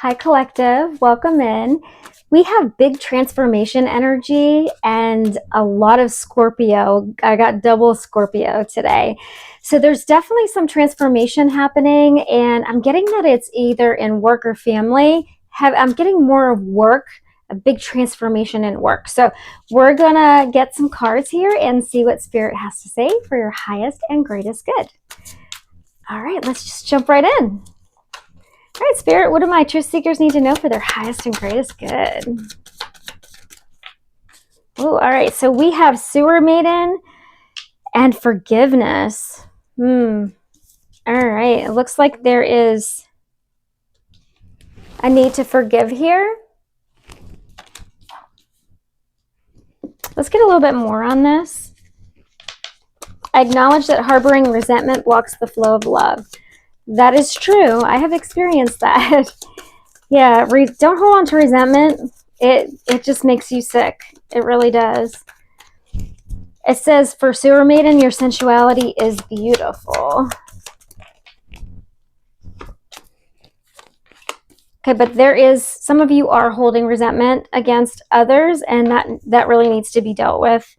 Hi, Collective. Welcome in. We have big transformation energy and a lot of Scorpio. I got double Scorpio today. So there's definitely some transformation happening, and I'm getting that it's either in work or family. I'm getting more of work, a big transformation in work. So we're going to get some cards here and see what Spirit has to say for your highest and greatest good. All right, let's just jump right in. All right, Spirit, what do my truth seekers need to know for their highest and greatest good? Oh, all right. So we have Sewer Maiden and forgiveness. All right. It looks like there is a need to forgive here. Let's get a little bit more on this. I acknowledge that harboring resentment blocks the flow of love. That is true. I have experienced that. Yeah, don't hold on to resentment. It just makes you sick. It really does. It says, for Sewer Maiden, your sensuality is beautiful. Okay, but there is, some of you are holding resentment against others, and that really needs to be dealt with.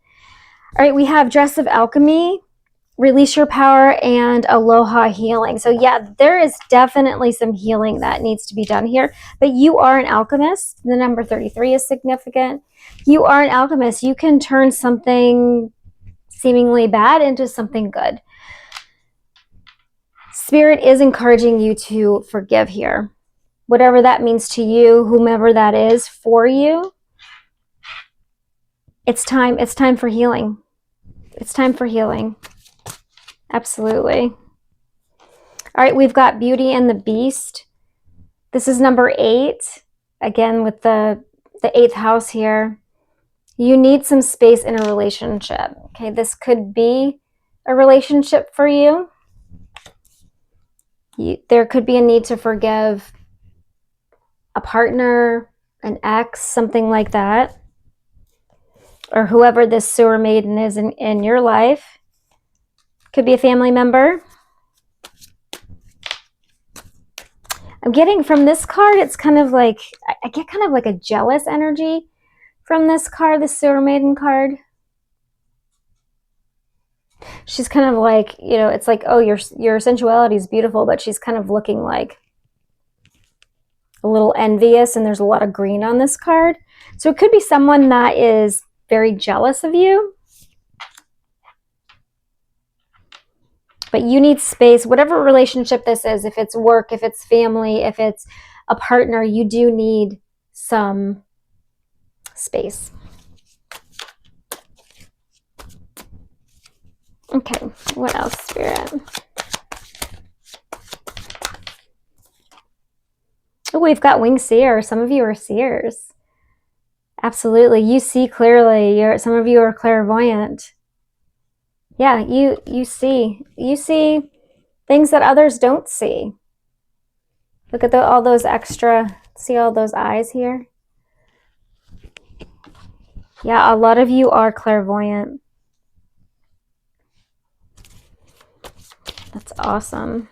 All right, we have Dress of Alchemy, Release Your Power, and Aloha Healing. So yeah, there is definitely some healing that needs to be done here, but you are an alchemist. The number 33 is significant. You are an alchemist. You can turn something seemingly bad into something good. Spirit is encouraging you to forgive here. Whatever that means to you, whomever that is for you, it's time for healing. It's time for healing. Absolutely. All right, we've got Beauty and the Beast. This is number 8. Again, with the 8th house here. You need some space in a relationship. Okay, this could be a relationship for you. There could be a need to forgive a partner, an ex, something like that. Or whoever this Sewer Maiden is in your life. Could be a family member. I'm getting from this card, it's kind of like, I get kind of like a jealous energy from this card, the Sewer Maiden card. She's kind of like, you know, it's like, oh, your sensuality is beautiful, but she's kind of looking like a little envious, and there's a lot of green on this card. So it could be someone that is very jealous of you. But you need space, whatever relationship this is, if it's work, if it's family, if it's a partner, you do need some space. Okay, what else, Spirit? Oh, we've got Winged Seer. Some of you are seers. Absolutely. You see clearly. Some of you are clairvoyant. Yeah, you see things that others don't see. Look at all those extra, see all those eyes here? Yeah, a lot of you are clairvoyant. That's awesome.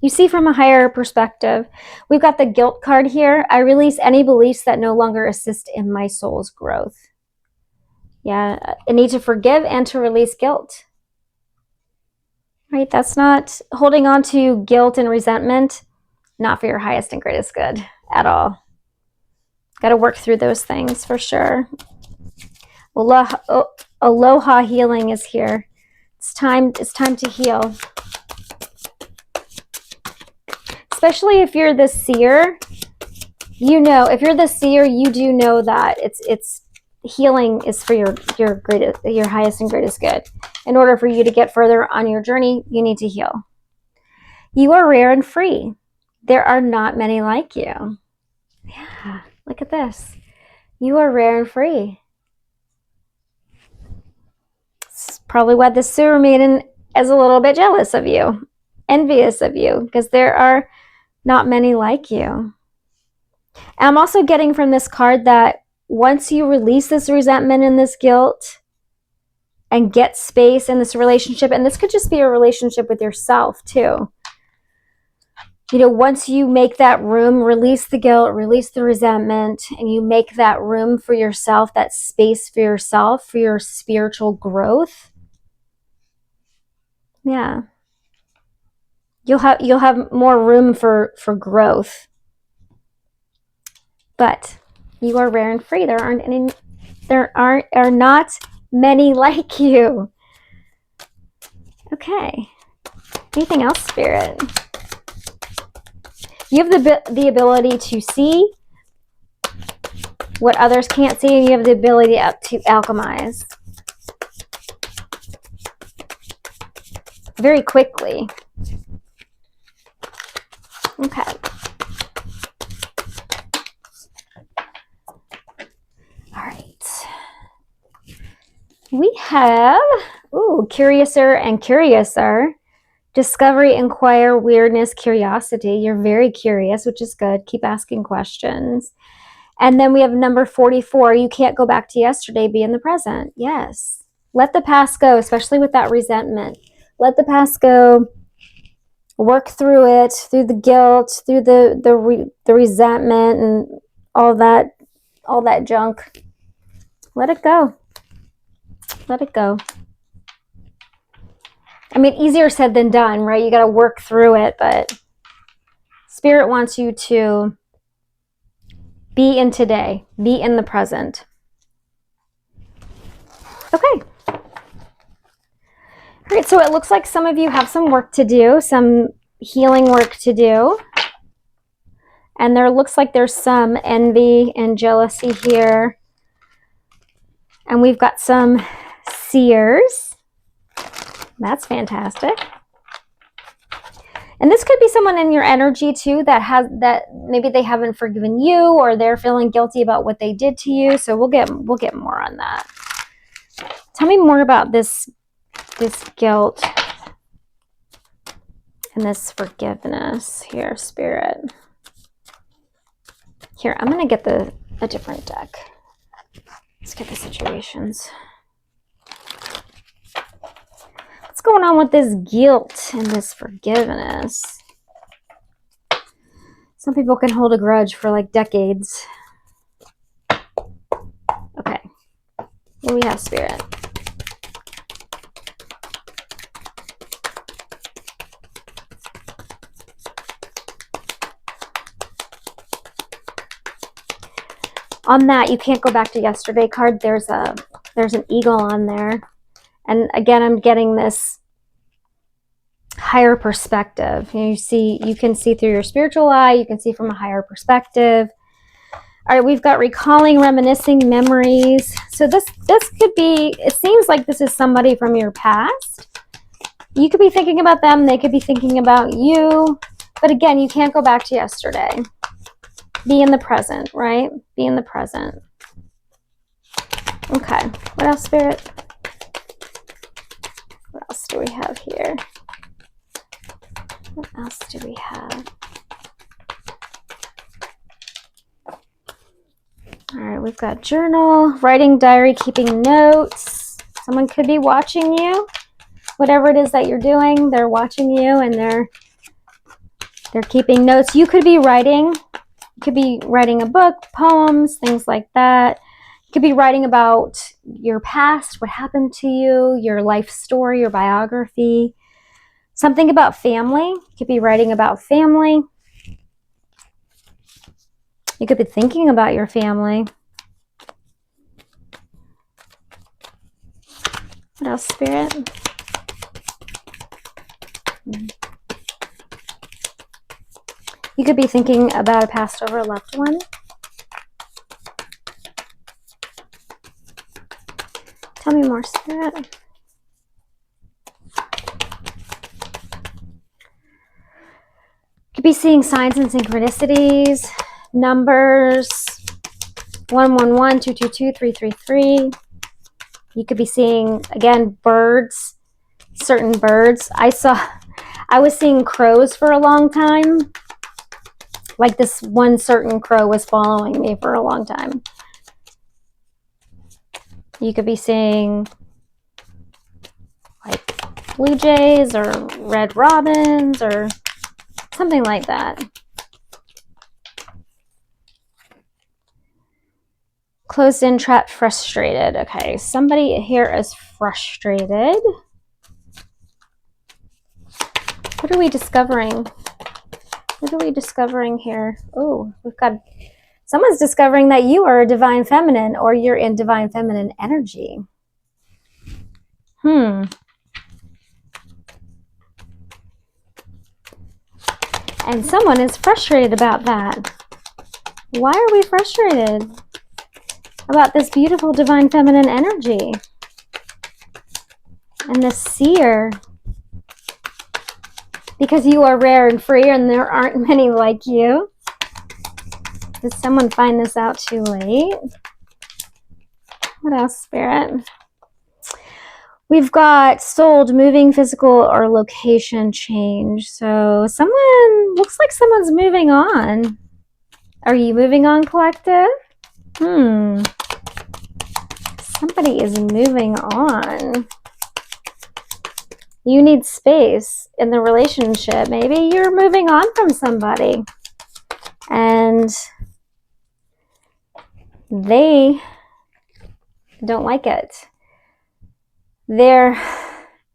You see from a higher perspective. We've got the guilt card here. I release any beliefs that no longer assist in my soul's growth. Yeah, I need to forgive and to release guilt. Right? That's not holding on to guilt and resentment, not for your highest and greatest good at all. Got to work through those things for sure. Aloha Healing is here. It's time to heal. Especially if you're the seer, you know, if you're the seer, you do know that it's healing is for your highest and greatest good. In order for you to get further on your journey, you need to heal. You are rare and free. There are not many like you. Yeah, look at this. You are rare and free. It's probably why the Sewer Maiden is a little bit jealous of you, envious of you, because there are not many like you. And I'm also getting from this card that once you release this resentment and this guilt and get space in this relationship, and this could just be a relationship with yourself too, You know, once you make that room, release the guilt, release the resentment, and you make that room for yourself, that space for yourself, for your spiritual growth. Yeah. You'll have more room for growth. But you are rare and free. There are not many like you. Okay. Anything else, Spirit? You have the ability to see what others can't see, and you have the ability to alchemize very quickly. Okay. All right. We have, curiouser and curiouser. Discovery, inquire, weirdness, curiosity. You're very curious, which is good. Keep asking questions. And then we have number 44. You can't go back to yesterday. Be in the present. Yes. Let the past go, especially with that resentment. Let the past go. Work through it, through the guilt, through the resentment and all that junk. Let it go. Let it go. I mean, easier said than done, right? You got to work through it, but Spirit wants you to be in today, be in the present. Okay. All right, so it looks like some of you have some work to do, some healing work to do. And there looks like there's some envy and jealousy here. And we've got some seers. That's fantastic. And this could be someone in your energy too that maybe they haven't forgiven you, or they're feeling guilty about what they did to you. So we'll get more on that. Tell me more about this guilt and this forgiveness here, Spirit. Here, I'm going to get a different deck. Let's get the situations. What's going on with this guilt and this forgiveness? Some people can hold a grudge for like decades. Okay. What do we have, Spirit? On that, you can't go back to yesterday card. There's an eagle on there. And again, I'm getting this higher perspective. You can see through your spiritual eye. You can see from a higher perspective. All right, we've got recalling, reminiscing, memories. So this could be, it seems like this is somebody from your past. You could be thinking about them. They could be thinking about you. But again, you can't go back to yesterday. Be in the present, right? Be in the present. Okay. What else, Spirit? What else do we have here? What else do we have? All right, we've got journal, writing, diary, keeping notes. Someone could be watching you. Whatever it is that you're doing, they're watching you and they're keeping notes. You could be writing. You could be writing a book, poems, things like that. You could be writing about your past, what happened to you, your life story, your biography. Something about family. You could be writing about family. You could be thinking about your family. What else, Spirit? You could be thinking about a passed over loved one. Tell me more, Spirit. You could be seeing signs and synchronicities, numbers, 111, 222, 333. You could be seeing, again, birds, certain birds. I was seeing crows for a long time. Like this one certain crow was following me for a long time. You could be seeing like blue jays or red robins or Something like that. Closed in, trapped, frustrated. Okay, somebody here is frustrated. What are we discovering? What are we discovering here? Oh, we've got, someone's discovering that you are a divine feminine, or you're in divine feminine energy. And someone is frustrated about that. Why are we frustrated about this beautiful divine feminine energy? And the seer. Because you are rare and free and there aren't many like you. Did someone find this out too late? What else, Spirit? We've got sold, moving, physical, or location change. So someone, looks like someone's moving on. Are you moving on, collective? Somebody is moving on. You need space in the relationship. Maybe you're moving on from somebody and they don't like it. They're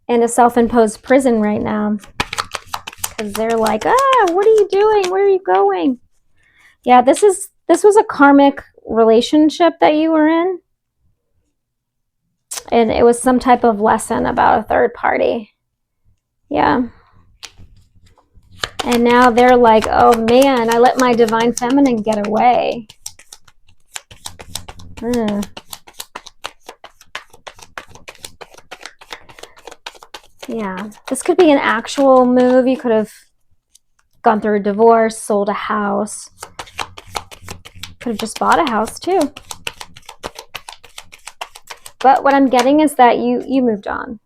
in a self-imposed prison right now because they're like, what are you doing? Where are you going? Yeah, this was a karmic relationship that you were in. And it was some type of lesson about a third party. Yeah. And now they're like, oh man, I let my divine feminine get away. Yeah, this could be an actual move. You could have gone through a divorce, sold a house. Could have just bought a house too. But what I'm getting is that you moved on.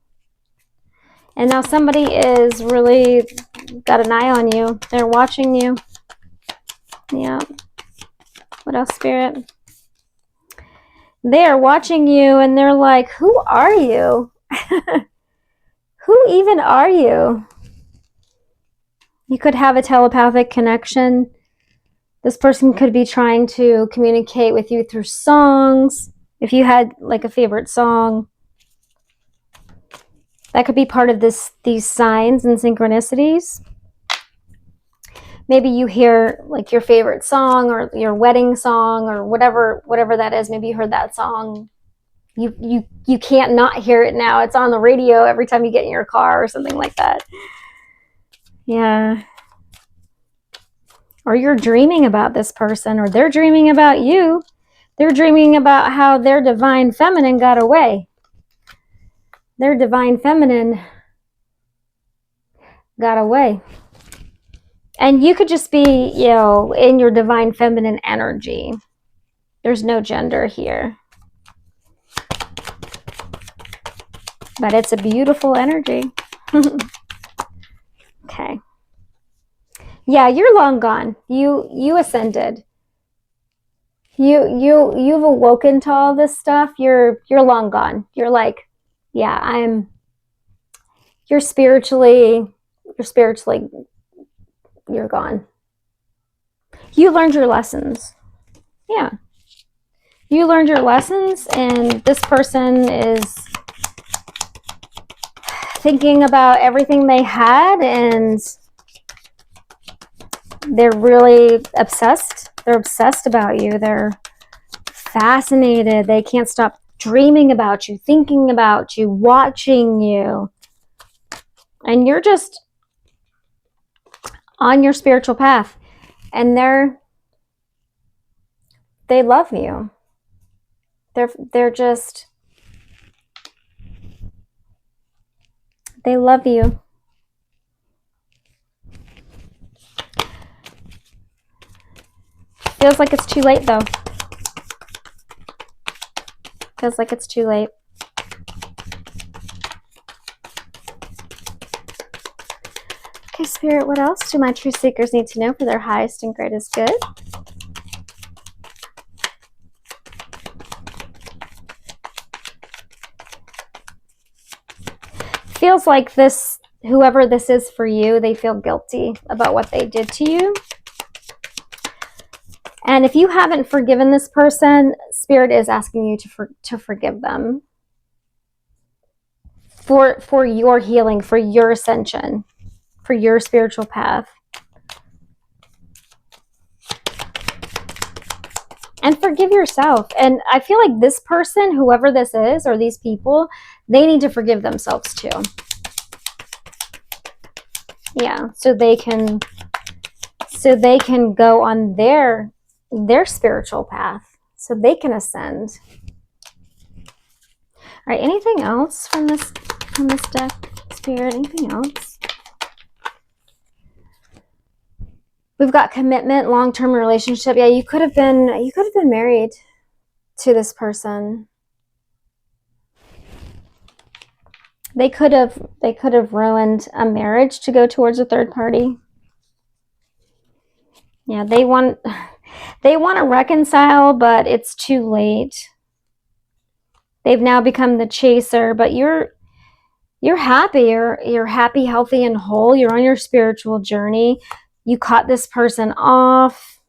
And now somebody is really got an eye on you. They're watching you. Yeah. What else, Spirit? They are watching you and they're like, who are you? Who even are you? You could have a telepathic connection. This person could be trying to communicate with you through songs. If you had like a favorite song, that could be part of these signs and synchronicities. Maybe you hear like your favorite song or your wedding song or whatever that is. Maybe you heard that song. You can't not hear it now. It's on the radio every time you get in your car or something like that. Yeah. Or you're dreaming about this person, or they're dreaming about you. They're dreaming about how their divine feminine got away. Their divine feminine got away. And you could just be, in your divine feminine energy. There's no gender here. But it's a beautiful energy. Okay. Yeah, you're long gone. You ascended. You've awoken to all this stuff. You're long gone. You're like, yeah, you're spiritually you're gone. You learned your lessons. Yeah. You learned your lessons, and this person is thinking about everything they had, and they're really obsessed. They're obsessed about you. They're fascinated. They can't stop dreaming about you, thinking about you, watching you. And you're just on your spiritual path. And they love you. They're just, they love you. Feels like it's too late though. Feels like it's too late. Okay, Spirit, what else do my true seekers need to know for their highest and greatest good? Feels like this whoever this is for you, they feel guilty about what they did to you. And if you haven't forgiven this person, Spirit is asking you to forgive them for your healing, for your ascension, for your spiritual path. And forgive yourself. And I feel like this person, whoever this is, or these people, they need to forgive themselves too. Yeah, so they can go on their spiritual path, so they can ascend. All right, anything else from this deck, Spirit? Anything else? We've got commitment, long-term relationship. Yeah, you could have been married to this person. They could have ruined a marriage to go towards a third party. Yeah, they want to reconcile, but it's too late. They've now become the chaser, but you're happy. You're happy, healthy, and whole. You're on your spiritual journey. You caught this person off.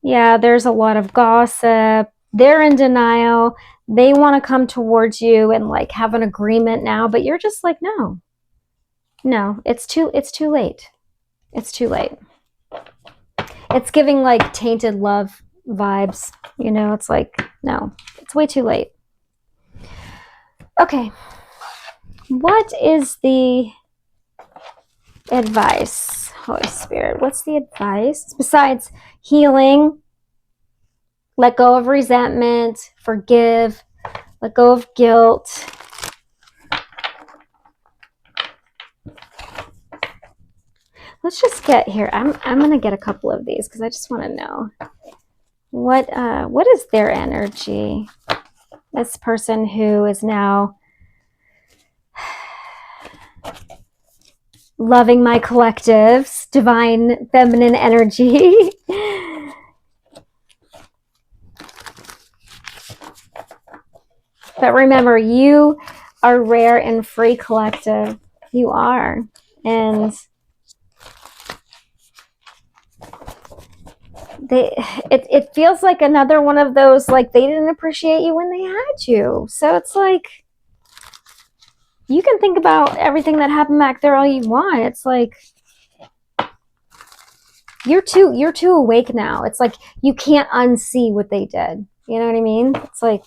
Yeah, there's a lot of gossip. They're in denial. They want to come towards you and like have an agreement now, but you're just like, no, it's too late. It's too late. It's giving like tainted love vibes. You know, it's like, no, it's way too late. Okay. What is the advice, Holy Spirit? What's the advice? Besides healing, let go of resentment, forgive, let go of guilt. Let's just get here. I'm going to get a couple of these because I just want to know. What is their energy? This person who is now loving my collectives, divine feminine energy. But remember, you are rare and free, collective. You are. And it feels like another one of those, like they didn't appreciate you when they had you. So it's like, you can think about everything that happened back there all you want. It's like, you're too awake now. It's like, you can't unsee what they did. You know what I mean? It's like,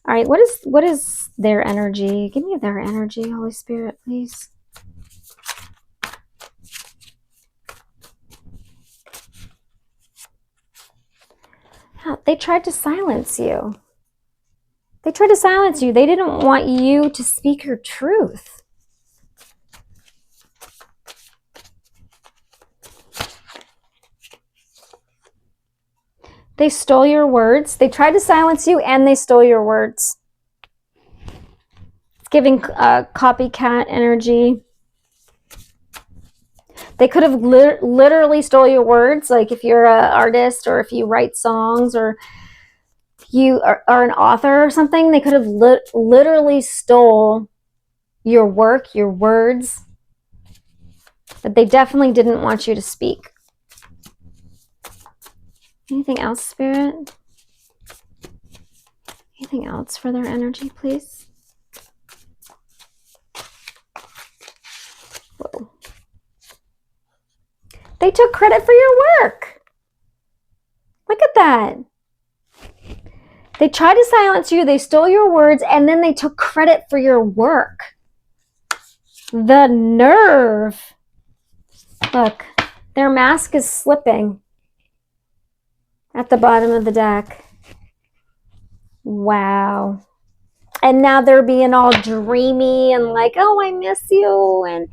all right, what is their energy? Give me their energy, Holy Spirit, please. They tried to silence you. They tried to silence you. They didn't want you to speak your truth. They stole your words. They tried to silence you and they stole your words. It's giving copycat energy. They could have literally stole your words. Like if you're an artist or if you write songs or you are an author or something, they could have literally stole your work, your words. But they definitely didn't want you to speak. Anything else, Spirit? Anything else for their energy, please? Whoa. They took credit for your work. Look at that. They tried to silence you, they stole your words, and then they took credit for your work. The nerve. Look, their mask is slipping at the bottom of the deck. Wow. And now they're being all dreamy and like, oh, I miss you. And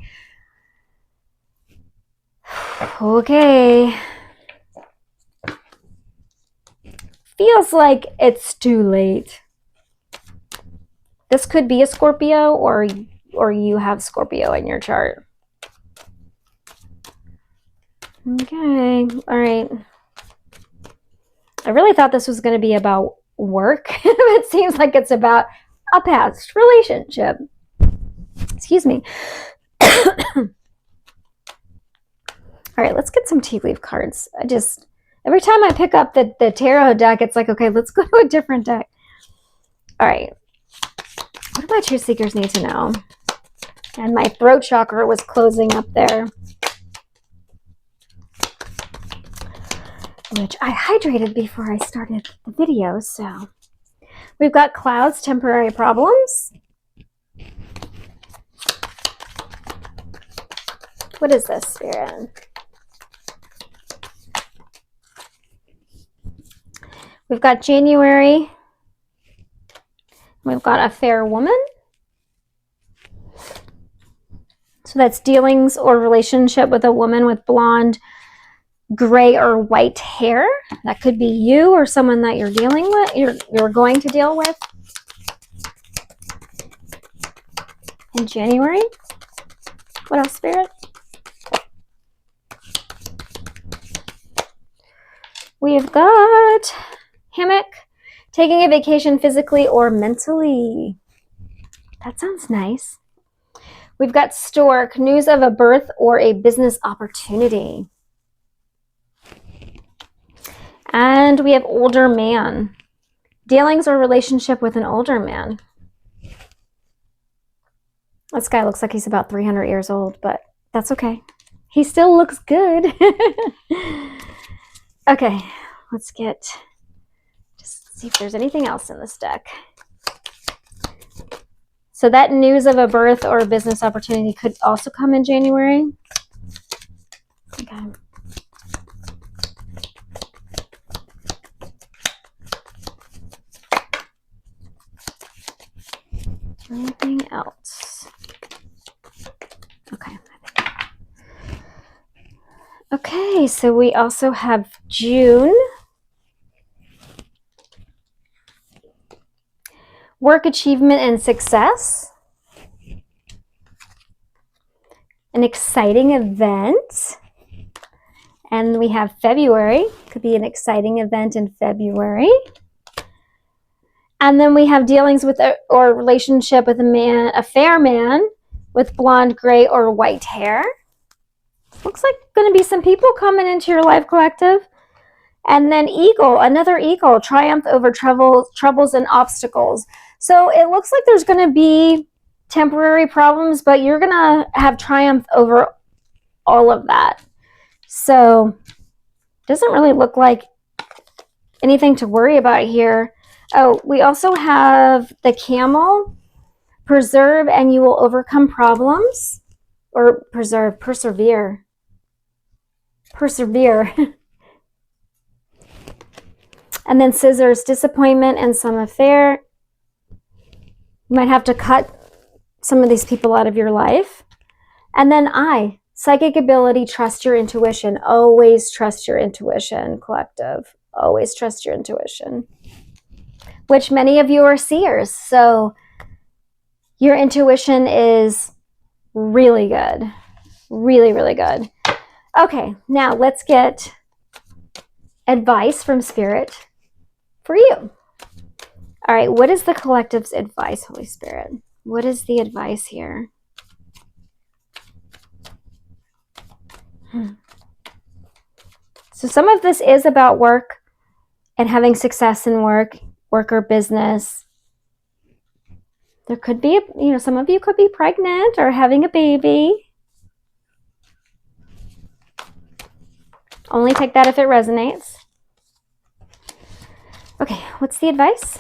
okay. Feels like it's too late. This could be a Scorpio or you have Scorpio in your chart. Okay. All right. I really thought this was going to be about work. It seems like it's about a past relationship. Excuse me. All right, let's get some tea leaf cards. Every time I pick up the tarot deck, it's like, okay, let's go to a different deck. All right. What do my truth seekers need to know? And my throat chakra was closing up there, which I hydrated before I started the video. So we've got clouds, temporary problems. What is this, Spirit? We've got January. We've got a fair woman. So that's dealings or relationship with a woman with blonde, gray, or white hair. That could be you or someone that you're dealing with, you're going to deal with in January. What else, Spirit? We've got hammock, taking a vacation physically or mentally. That sounds nice. We've got stork, news of a birth or a business opportunity. And we have older man, dealings or relationship with an older man. This guy looks like he's about 300 years old, but that's okay. He still looks good. Okay, let's just see if there's anything else in this deck. So that news of a birth or a business opportunity could also come in January. Okay. Anything else? Okay. Okay, so we also have June. Work achievement and success. An exciting event. And we have February. Could be an exciting event in February. And then we have dealings with or relationship with a fair man with blonde, gray, or white hair. Looks like going to be some people coming into your life, collective. And then eagle, another eagle, triumph over troubles and obstacles. So it looks like there's going to be temporary problems, but you're going to have triumph over all of that. So it doesn't really look like anything to worry about here. Oh, we also have the camel, preserve and you will overcome problems, or persevere. And then scissors, disappointment and some affair. You might have to cut some of these people out of your life. And then psychic ability, trust your intuition. Always trust your intuition, collective. Always trust your intuition. Which many of you are seers. So your intuition is really good. Really, really good. Okay, now let's get advice from Spirit for you. All right, what is the collective's advice, Holy Spirit? What is the advice here? So some of this is about work and having success in work or business. There could be, some of you could be pregnant or having a baby. Only take that if it resonates. Okay, what's the advice?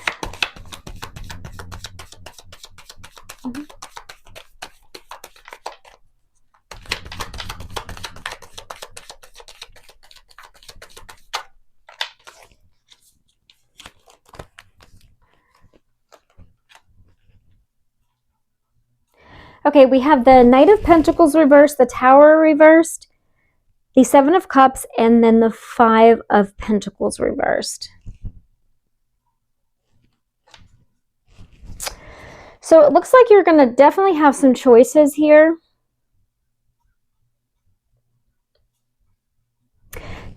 Okay, we have the Knight of Pentacles reversed, the Tower reversed, the Seven of Cups, and then the Five of Pentacles reversed. So it looks like you're going to definitely have some choices here.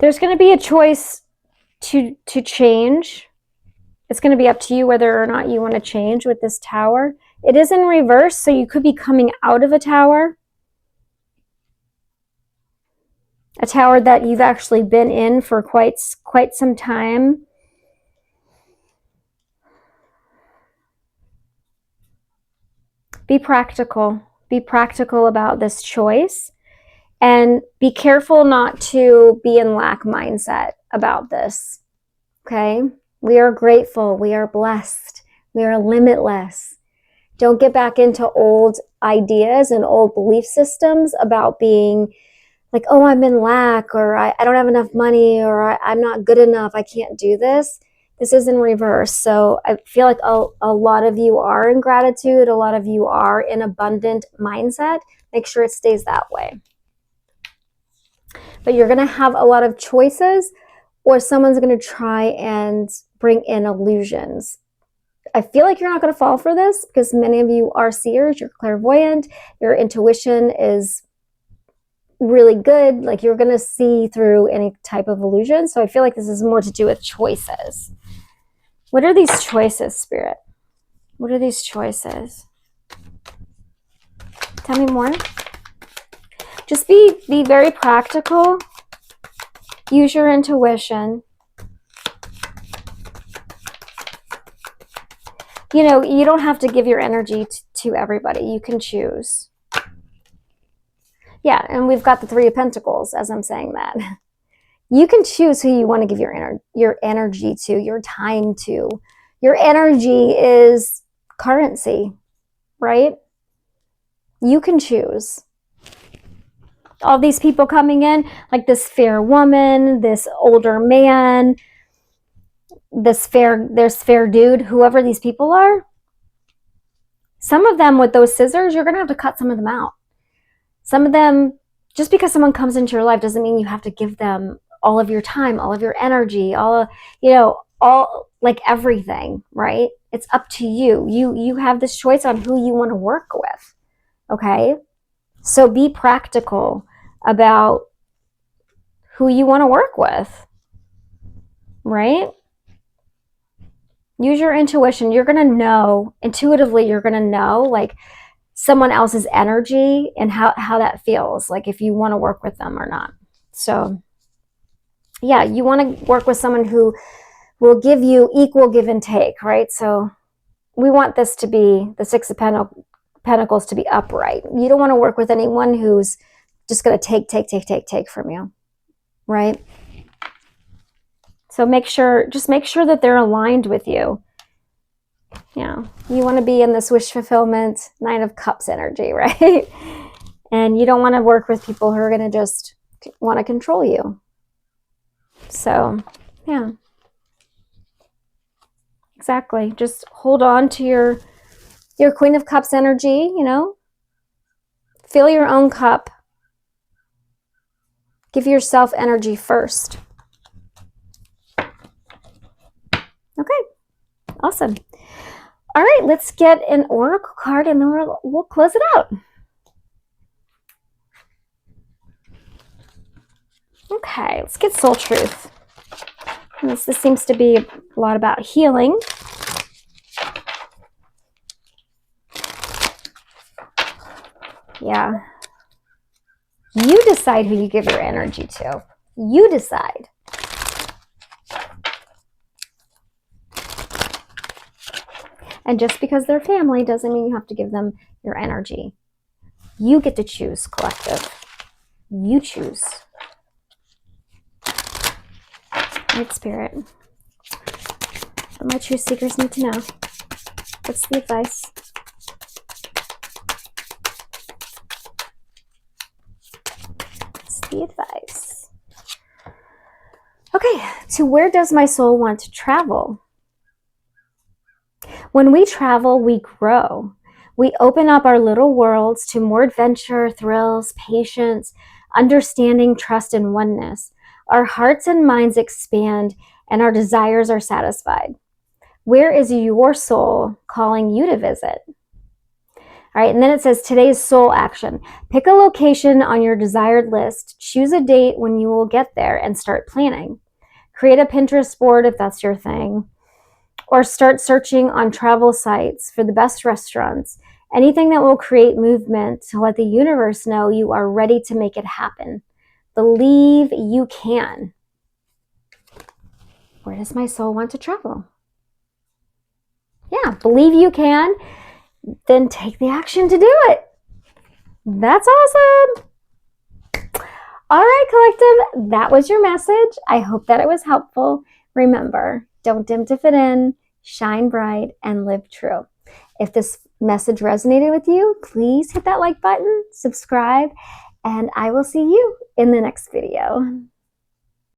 There's going to be a choice to change. It's going to be up to you whether or not you want to change with this Tower. It is in reverse, so you could be coming out of a tower that you've actually been in for quite some time. Be practical. Be practical about this choice, and be careful not to be in lack mindset about this. Okay? We are grateful. We are blessed. We are limitless. Don't get back into old ideas and old belief systems about being like, oh, I'm in lack, or I don't have enough money, or I'm not good enough. I can't do this. This is in reverse. So I feel like a lot of you are in gratitude. A lot of you are in abundant mindset. Make sure it stays that way. But you're going to have a lot of choices, or someone's going to try and bring in illusions. I feel like you're not going to fall for this because many of you are seers, you're clairvoyant, your intuition is really good. Like, you're going to see through any type of illusion. So I feel like this is more to do with choices. What are these choices, Spirit? What are these choices? Tell me more. Just be very practical. Use your intuition. You know, you don't have to give your energy to everybody. You can choose. Yeah, and we've got the Three of Pentacles as I'm saying that. You can choose who you want to give your energy to, your time to. Your energy is currency, right? You can choose. All these people coming in, like this fair woman, this older man, this fair dude, whoever these people are, some of them with those scissors, you're going to have to cut some of them out. Some of them, just because someone comes into your life doesn't mean you have to give them all of your time, all of your energy, all like everything, right? It's up to you. You have this choice on who you want to work with, okay? So be practical about who you want to work with, right? Use your intuition. You're going to know, intuitively, you're going to know, like, someone else's energy and how that feels, like if you want to work with them or not. So yeah, you want to work with someone who will give you equal give and take, right? So we want this to be the Six of Pentacles to be upright. You don't want to work with anyone who's just going to take from you, right? So just make sure that they're aligned with you. Yeah, you want to be in this wish fulfillment, Nine of Cups energy, right? And you don't want to work with people who are going to just want to control you. So, yeah. Exactly. Just hold on to your Queen of Cups energy, you know? Fill your own cup. Give yourself energy first. Okay. Awesome. All right, let's get an oracle card and then we'll close it out. Okay, let's get Soul Truth. And this seems to be a lot about healing. Yeah. You decide who you give your energy to. You decide. And just because they're family doesn't mean you have to give them your energy. You get to choose, collective. You choose. Right, Spirit. What my true seekers need to know. What's the advice? What's the advice? Okay, to where does my soul want to travel? When we travel, we grow. We open up our little worlds to more adventure, thrills, patience, understanding, trust, and oneness. Our hearts and minds expand, and our desires are satisfied. Where is your soul calling you to visit? All right, and then it says today's soul action. Pick a location on your desired list, choose a date when you will get there, and start planning. Create a Pinterest board if that's your thing, or start searching on travel sites for the best restaurants. Anything that will create movement to let the universe know you are ready to make it happen. Believe you can. Where does my soul want to travel? Yeah, believe you can, then take the action to do it. That's awesome. All right, collective, that was your message. I hope that it was helpful. Remember, don't dim to fit in, shine bright, and live true. If this message resonated with you, please hit that like button, subscribe, and I will see you in the next video.